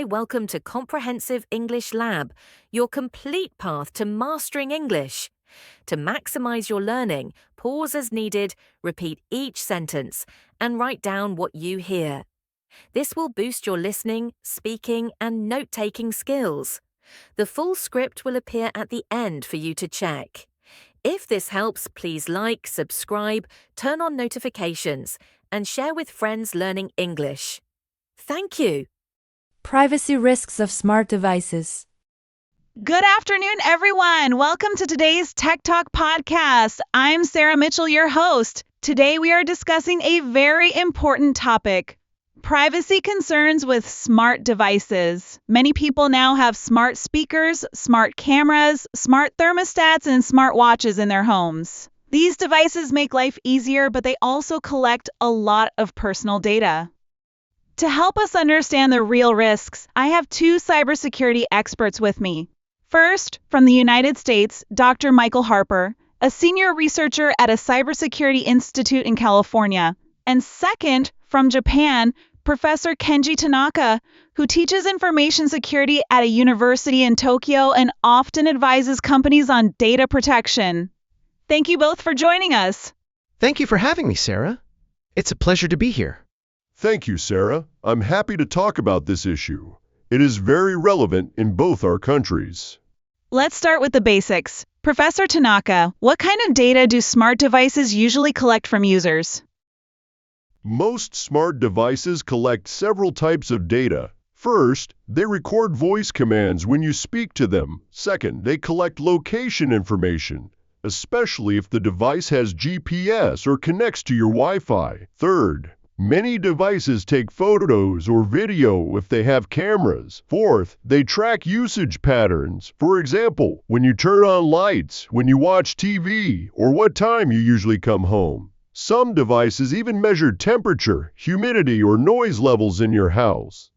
welcome to Comprehensive English Lab, your complete path to mastering English. To maximize your learning, pause as needed, repeat each sentence, and write down what you hear. This will boost your listening, speaking, and note-taking skills. The full script will appear at the end for you to check. If this helps, please like, subscribe, turn on notifications, and share with friends learning English. Thank you. Privacy risks of smart devices. Good afternoon, everyone. Welcome to today's Tech Talk podcast. I'm Sarah Mitchell, your host. Today we are discussing a very important topic: privacy concerns with smart devices. Many people now have smart speakers, smart cameras, smart thermostats, and smart watches in their homes. These devices make life easier, but they also collect a lot of personal data. To help us understand the real risks, I have two cybersecurity experts with me. First, from the United States, Dr. Michael Harper, a senior researcher at a cybersecurity institute in California. And second, from Japan, Professor Kenji Tanaka, who teaches information security at a university in Tokyo and often advises companies on data protection. Thank you both for joining us. Thank you for having me, Sarah. It's a pleasure to be here. Thank you, Sarah. I'm happy to talk about this issue. It is very relevant in both our countries. Let's start with the basics. Professor Tanaka, what kind of data do smart devices usually collect from users? Most smart devices collect several types of data. First, they record voice commands when you speak to them. Second, they collect location information, especially if the device has GPS or connects to your Wi-Fi. Third, many devices take photos or video if they have cameras. Fourth, they track usage patterns. For example, when you turn on lights, when you watch TV, or what time you usually come home. Some devices even measure temperature, humidity, or noise levels in your house.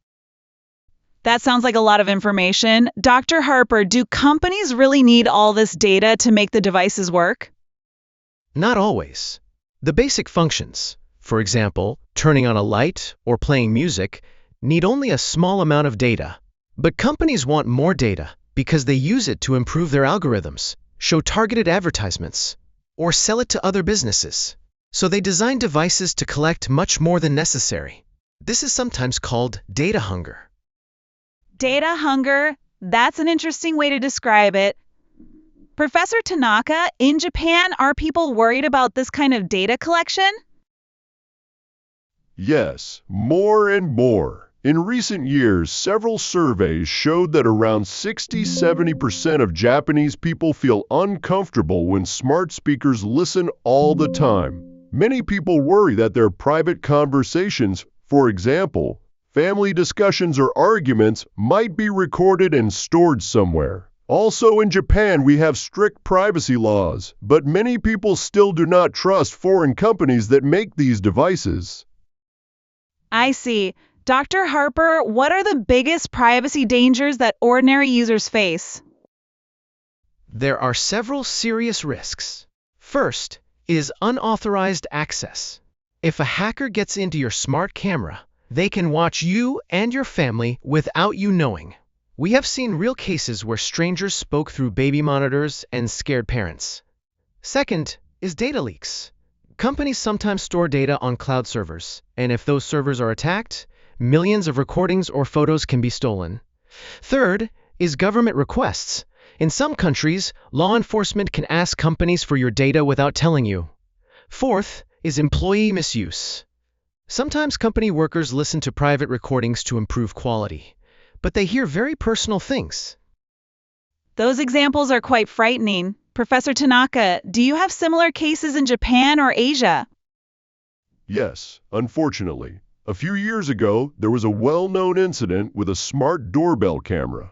That sounds like a lot of information. Dr. Harper, do companies really need all this data to make the devices work? Not always. The basic functions, for example, turning on a light or playing music, need only a small amount of data. But companies want more data because they use it to improve their algorithms, show targeted advertisements, or sell it to other businesses. So they design devices to collect much more than necessary. This is sometimes called data hunger. Data hunger? That's an interesting way to describe it. Professor Tanaka, in Japan, are people worried about this kind of data collection? Yes, more and more. In recent years, several surveys showed that around 60–70% of Japanese people feel uncomfortable when smart speakers listen all the time. Many people worry that their private conversations, for example, family discussions or arguments, might be recorded and stored somewhere. Also in Japan, we have strict privacy laws, but many people still do not trust foreign companies that make these devices. I see. Dr. Harper, what are the biggest privacy dangers that ordinary users face? There are several serious risks. First is unauthorized access. If a hacker gets into your smart camera, they can watch you and your family without you knowing. We have seen real cases where strangers spoke through baby monitors and scared parents. Second is data leaks. Companies sometimes store data on cloud servers, and if those servers are attacked, millions of recordings or photos can be stolen. Third is government requests. In some countries, law enforcement can ask companies for your data without telling you. Fourth is employee misuse. Sometimes company workers listen to private recordings to improve quality, but they hear very personal things. Those examples are quite frightening. Professor Tanaka, do you have similar cases in Japan or Asia? Yes, unfortunately. A few years ago, there was a well-known incident with a smart doorbell camera.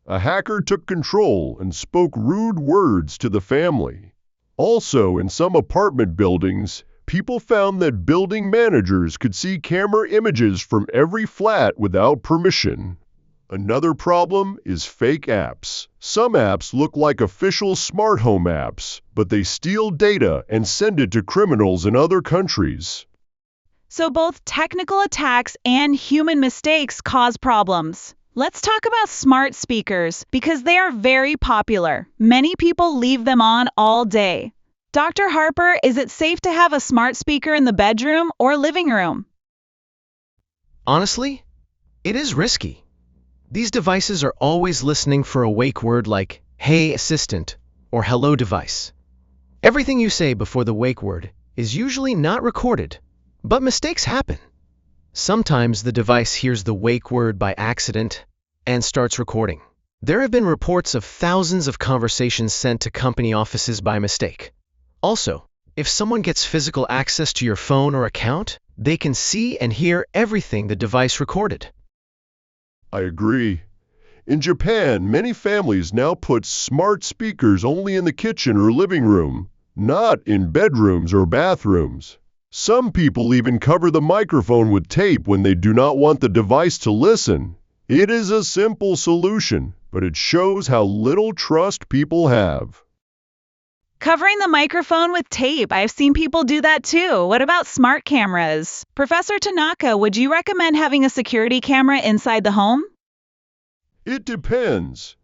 A hacker took control and spoke rude words to the family. Also, in some apartment buildings, people found that building managers could see camera images from every flat without permission. Another problem is fake apps. Some apps look like official smart home apps, but they steal data and send it to criminals in other countries. So both technical attacks and human mistakes cause problems. Let's talk about smart speakers because they are very popular. Many people leave them on all day. Dr. Harper, is it safe to have a smart speaker in the bedroom or living room? Honestly, it is risky. These devices are always listening for a wake word like, "Hey, assistant," or "Hello, device." Everything you say before the wake word is usually not recorded, but mistakes happen. Sometimes the device hears the wake word by accident and starts recording. There have been reports of thousands of conversations sent to company offices by mistake. Also, if someone gets physical access to your phone or account, they can see and hear everything the device recorded. I agree. In Japan, many families now put smart speakers only in the kitchen or living room, not in bedrooms or bathrooms. Some people even cover the microphone with tape when they do not want the device to listen. It is a simple solution, but it shows how little trust people have. Covering the microphone with tape. I've seen people do that too. What about smart cameras? Professor Tanaka, would you recommend having a security camera inside the home? It depends.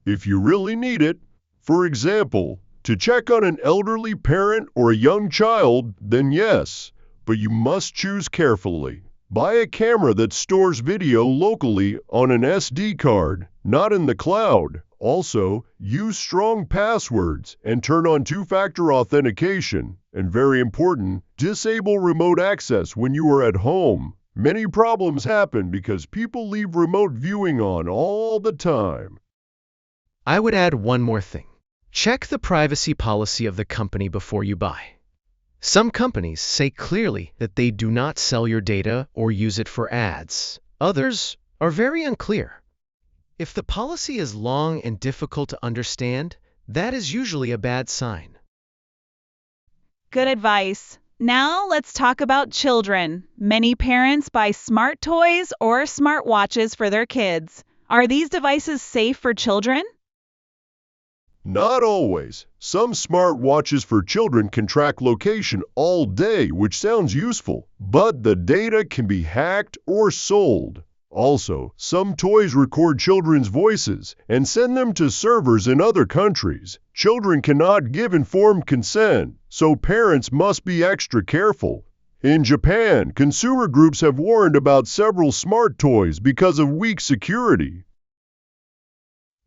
If you really need it, for example, to check on an elderly parent or a young child, then yes, but you must choose carefully. Buy a camera that stores video locally on an SD card, not in the cloud. Also, use strong passwords and turn on two-factor authentication. And very important, disable remote access when you are at home. Many problems happen because people leave remote viewing on all the time. I would add one more thing. Check the privacy policy of the company before you buy. Some companies say clearly that they do not sell your data or use it for ads. Others are very unclear. If the policy is long and difficult to understand, that is usually a bad sign. Good advice. Now let's talk about children. Many parents buy smart toys or smart watches for their kids. Are these devices safe for children? Not always. Some smart watches for children can track location all day, which sounds useful, but the data can be hacked or sold. Also, some toys record children's voices and send them to servers in other countries. Children cannot give informed consent, so parents must be extra careful. In Japan, consumer groups have warned about several smart toys because of weak security.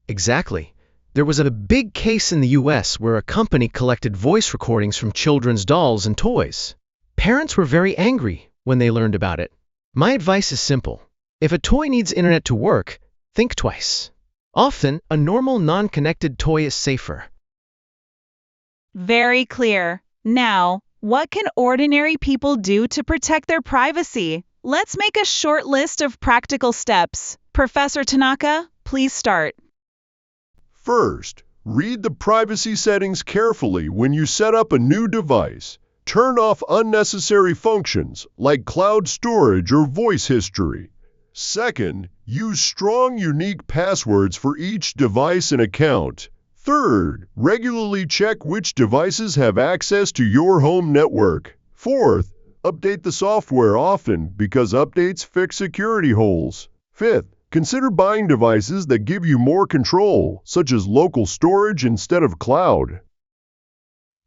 Exactly. There was a big case in the US where a company collected voice recordings from children's dolls and toys. Parents were very angry when they learned about it. My advice is simple. If a toy needs internet to work, think twice. Often, a normal non-connected toy is safer. Very clear. Now, what can ordinary people do to protect their privacy? Let's make a short list of practical steps. Professor Tanaka, please start. First, read the privacy settings carefully when you set up a new device. Turn off unnecessary functions like cloud storage or voice history. Second, use strong, unique passwords for each device and account. Third, regularly check which devices have access to your home network. Fourth, update the software often because updates fix security holes. Fifth, consider buying devices that give you more control, such as local storage instead of cloud.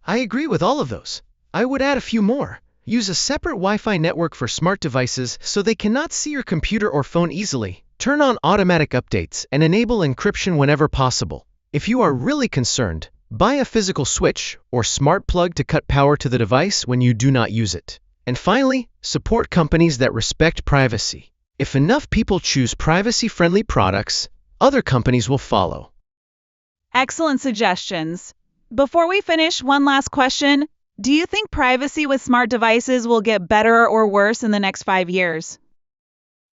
I agree with all of those. I would add a few more. Use a separate Wi-Fi network for smart devices so they cannot see your computer or phone easily. Turn on automatic updates and enable encryption whenever possible. If you are really concerned, buy a physical switch or smart plug to cut power to the device when you do not use it. And finally, support companies that respect privacy. If enough people choose privacy-friendly products, other companies will follow. Excellent suggestions. Before we finish, one last question. Do you think privacy with smart devices will get better or worse in the next 5 years?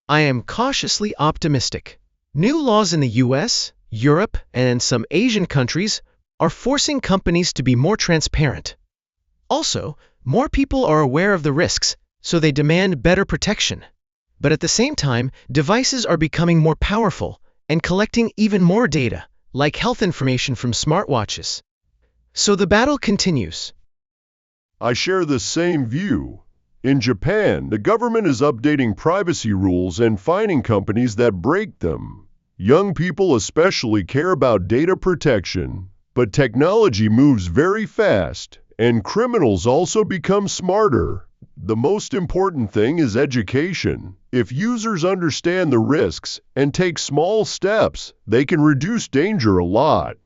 I am cautiously optimistic. New laws in the US, Europe, and some Asian countries are forcing companies to be more transparent. Also, more people are aware of the risks, so they demand better protection. But at the same time, devices are becoming more powerful and collecting even more data, like health information from smartwatches. So the battle continues. I share the same view. In Japan, the government is updating privacy rules and fining companies that break them. Young people especially care about data protection, but technology moves very fast, and criminals also become smarter. The most important thing is education. If users understand the risks and take small steps, they can reduce danger a lot.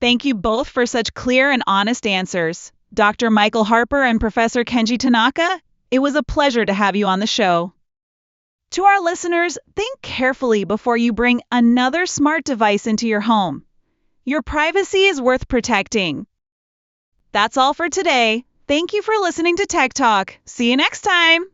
Thank you both for such clear and honest answers. Dr. Michael Harper and Professor Kenji Tanaka, it was a pleasure to have you on the show. To our listeners, think carefully before you bring another smart device into your home. Your privacy is worth protecting. That's all for today. Thank you for listening to Tech Talk. See you next time.